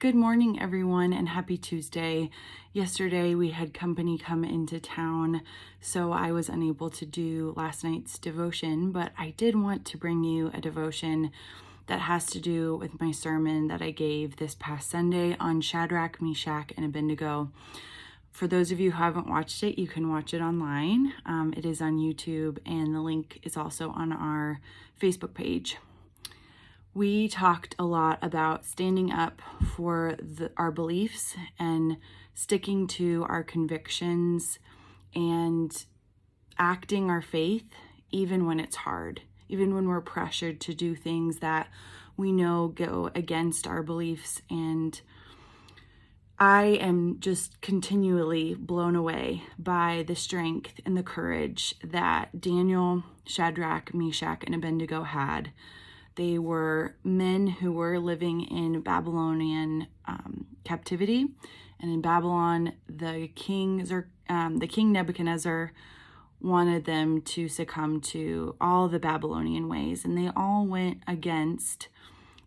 Good morning, everyone, and happy Tuesday. Yesterday, we had company come into town, so I was unable to do last night's devotion, but I did want to bring you a devotion that has to do with my sermon that I gave this past Sunday on Shadrach, Meshach, and Abednego. For those of you who haven't watched it, you can watch it online. It is on YouTube, and the link is also on our Facebook page. We talked a lot about standing up for our beliefs and sticking to our convictions and acting our faith even when it's hard, even when we're pressured to do things that we know go against our beliefs. And I am just continually blown away by the strength and the courage that Daniel, Shadrach, Meshach, and Abednego had. They were men who were living in Babylonian captivity, and in Babylon, the king Nebuchadnezzar wanted them to succumb to all the Babylonian ways, and they all went against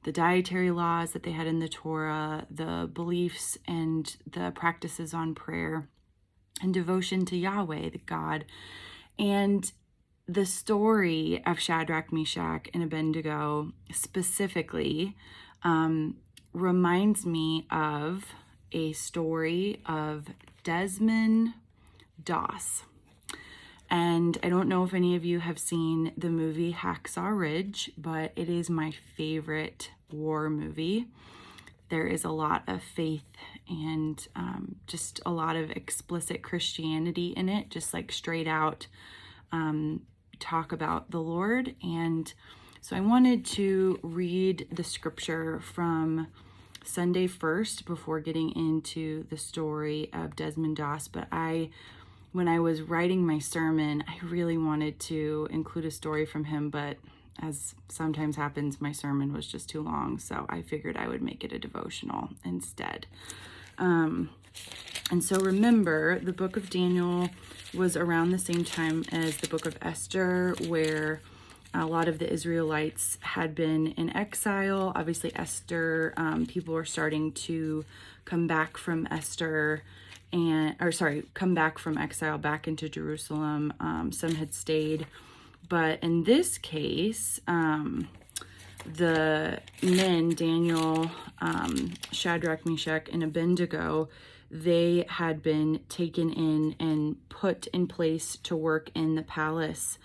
the dietary laws that they had in the Torah, the beliefs and the practices on prayer and devotion to Yahweh, the God. And the story of Shadrach, Meshach, and Abednego specifically reminds me of a story of Desmond Doss. And I don't know if any of you have seen the movie Hacksaw Ridge, but it is my favorite war movie. There is a lot of faith and just a lot of explicit Christianity in it, just like straight out talk about the Lord. And so I wanted to read the scripture from Sunday first before getting into the story of Desmond Doss. But when I was writing my sermon, I really wanted to include a story from him, but as sometimes happens, my sermon was just too long, so I figured I would make it a devotional instead. And so remember, the book of Daniel was around the same time as the book of Esther, where a lot of the Israelites had been in exile. Obviously, Esther, people were starting to come back from come back from exile back into Jerusalem. Some had stayed. But in this case, the men, Daniel, Shadrach, Meshach, and Abednego, they had been taken in and put in place to work in the palace,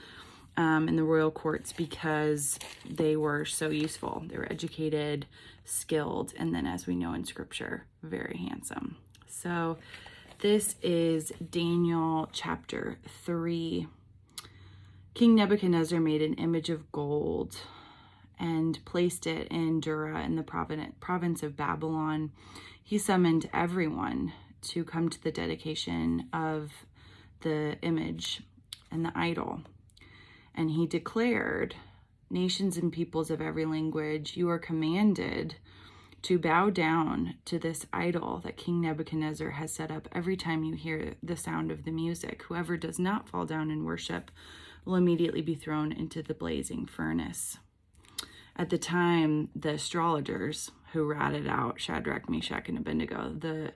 in the royal courts, because they were so useful. They were educated, skilled, and then, as we know in scripture, very handsome. So this is Daniel chapter 3. King Nebuchadnezzar made an image of gold and placed it in Dura in the province of Babylon. He summoned everyone to come to the dedication of the image and the idol. And he declared, "Nations and peoples of every language, you are commanded to bow down to this idol that King Nebuchadnezzar has set up every time you hear the sound of the music. Whoever does not fall down and worship will immediately be thrown into the blazing furnace." At the time, the astrologers who ratted out Shadrach, Meshach, and Abednego, the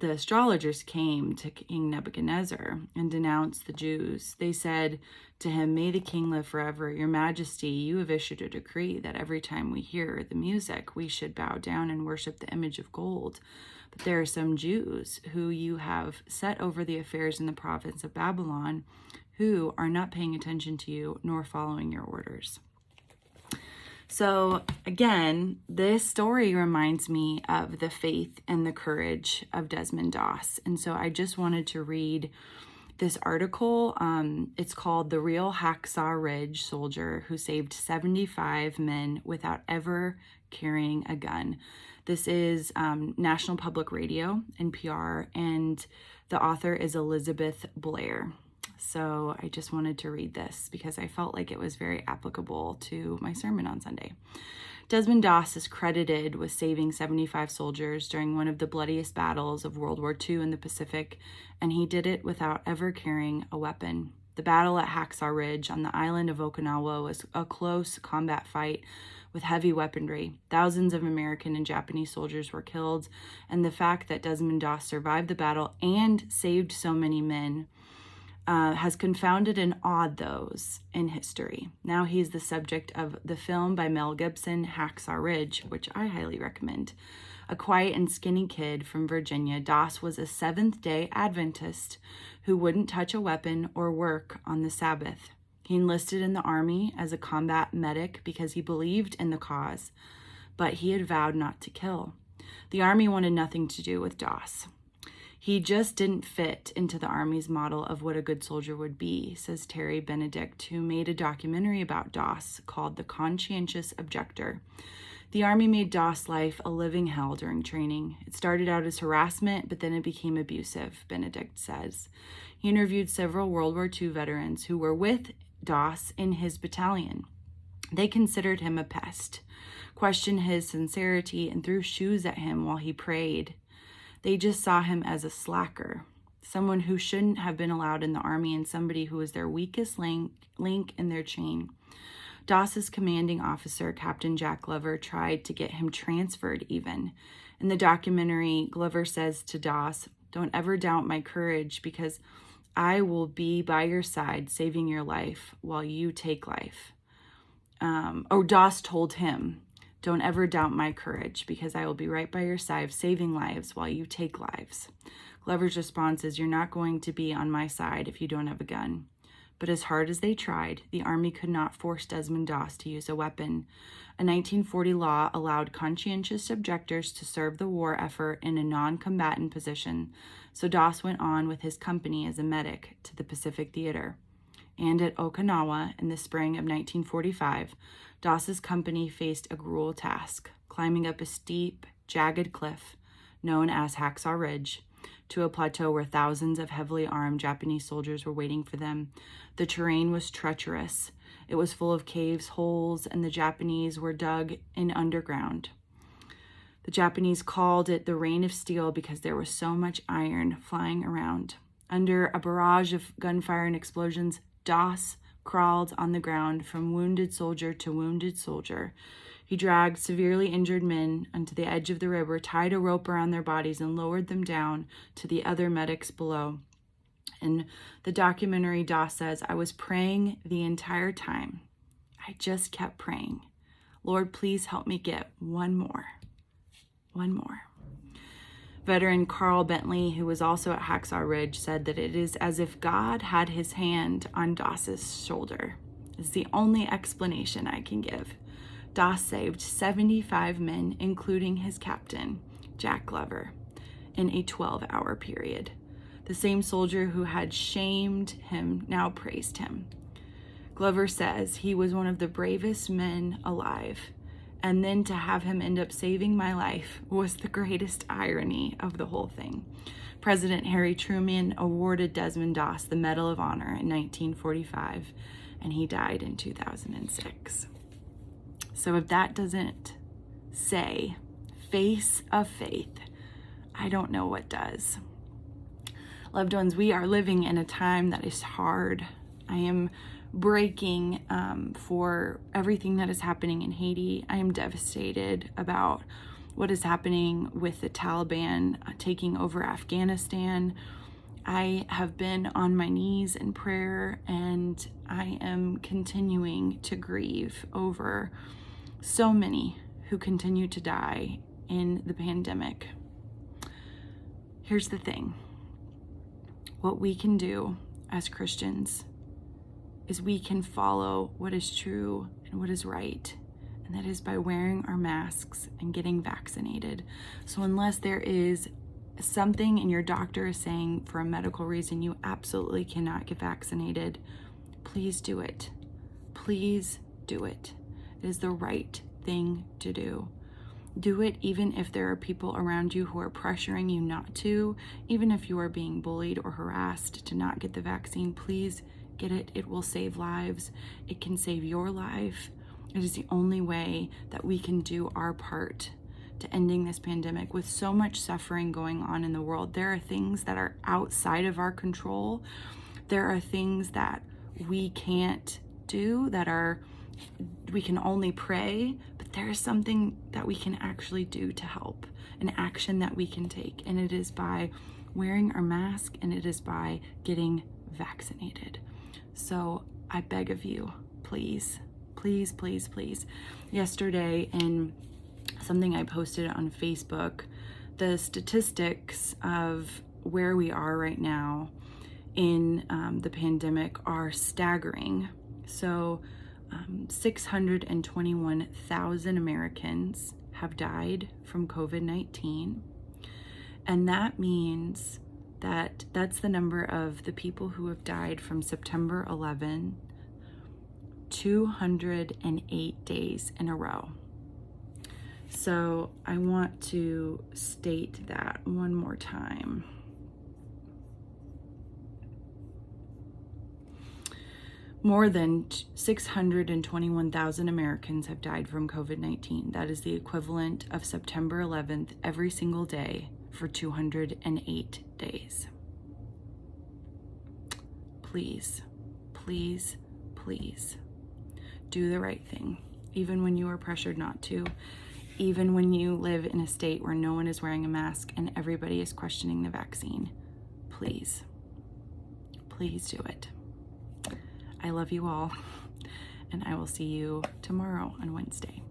astrologers came to King Nebuchadnezzar and denounced the Jews. They said to him, "May the king live forever. Your Majesty, you have issued a decree that every time we hear the music, we should bow down and worship the image of gold. But there are some Jews who you have set over the affairs in the province of Babylon who are not paying attention to you nor following your orders." So again, this story reminds me of the faith and the courage of Desmond Doss. And so I just wanted to read this article. It's called "The Real Hacksaw Ridge Soldier Who Saved 75 Men Without Ever Carrying a Gun." This is National Public Radio, NPR, and the author is Elizabeth Blair. So I just wanted to read this because I felt like it was very applicable to my sermon on Sunday. Desmond Doss is credited with saving 75 soldiers during one of the bloodiest battles of World War II in the Pacific, and he did it without ever carrying a weapon. The battle at Hacksaw Ridge on the island of Okinawa was a close combat fight with heavy weaponry. Thousands of American and Japanese soldiers were killed, and the fact that Desmond Doss survived the battle and saved so many men has confounded and awed those in history. Now he's the subject of the film by Mel Gibson, Hacksaw Ridge, which I highly recommend. A quiet and skinny kid from Virginia, Doss was a Seventh-day Adventist who wouldn't touch a weapon or work on the Sabbath. He enlisted in the Army as a combat medic because he believed in the cause, but he had vowed not to kill. The Army wanted nothing to do with Doss. He just didn't fit into the Army's model of what a good soldier would be, says Terry Benedict, who made a documentary about Doss called The Conscientious Objector. The Army made Doss' life a living hell during training. It started out as harassment, but then it became abusive, Benedict says. He interviewed several World War II veterans who were with Doss in his battalion. They considered him a pest, questioned his sincerity, and threw shoes at him while he prayed. They just saw him as a slacker, someone who shouldn't have been allowed in the Army and somebody who was their weakest link in their chain. Doss's commanding officer, Captain Jack Glover, tried to get him transferred even. In the documentary, Glover says to Doss, "Don't ever doubt my courage because I will be by your side saving your life while you take life." Doss told him, "Don't ever doubt my courage because I will be right by your side saving lives while you take lives." Glover's response is, "You're not going to be on my side if you don't have a gun." But as hard as they tried, the Army could not force Desmond Doss to use a weapon. A 1940 law allowed conscientious objectors to serve the war effort in a non-combatant position, so Doss went on with his company as a medic to the Pacific Theater. And at Okinawa in the spring of 1945, Doss's company faced a cruel task, climbing up a steep, jagged cliff known as Hacksaw Ridge to a plateau where thousands of heavily armed Japanese soldiers were waiting for them. The terrain was treacherous. It was full of caves, holes, and the Japanese were dug in underground. The Japanese called it the Rain of Steel because there was so much iron flying around. Under a barrage of gunfire and explosions, Doss crawled on the ground from wounded soldier to wounded soldier. He dragged severely injured men onto the edge of the river, tied a rope around their bodies, and lowered them down to the other medics below. In the documentary, Doss says, "I was praying the entire time. I just kept praying. Lord, please help me get one more. One more." Veteran Carl Bentley, who was also at Hacksaw Ridge, said that it is as if God had his hand on Doss's shoulder. It's the only explanation I can give. Doss saved 75 men, including his captain, Jack Glover, in a 12-hour period. The same soldier who had shamed him now praised him. Glover says he was one of the bravest men alive, and then to have him end up saving my life was the greatest irony of the whole thing. President Harry Truman awarded Desmond Doss the Medal of Honor in 1945, and he died in 2006. So if that doesn't say face of faith, I don't know what does. Loved ones, we are living in a time that is hard. I am breaking for everything that is happening in Haiti. I am devastated about what is happening with the Taliban taking over Afghanistan. I have been on my knees in prayer, and I am continuing to grieve over so many who continue to die in the pandemic. Here's the thing. What we can do as Christians is we can follow what is true and what is right, and that is by wearing our masks and getting vaccinated. So unless there is something and your doctor is saying for a medical reason you absolutely cannot get vaccinated, please do it. Please do it. It is the right thing to do. Do it even if there are people around you who are pressuring you not to, even if you are being bullied or harassed to not get the vaccine. Please get it. It will save lives. It can save your life. It is the only way that we can do our part to ending this pandemic. With so much suffering going on in the world, there are things that are outside of our control. There are things that we can't do, we can only pray, but there is something that we can actually do to help, an action that we can take, and it is by wearing our mask, and it is by getting vaccinated. So I beg of you, please, please, please, please. Yesterday, in something I posted on Facebook, the statistics of where we are right now in the pandemic are staggering. So 621,000 Americans have died from COVID-19. And that means that that's the number of the people who have died from September 11, 208 days in a row. So I want to state that one more time. More than 621,000 Americans have died from COVID-19. That is the equivalent of September 11th every single day for 208 days. Please, please, please do the right thing, even when you are pressured not to, even when you live in a state where no one is wearing a mask and everybody is questioning the vaccine. Please, please do it. I love you all, and I will see you tomorrow on Wednesday.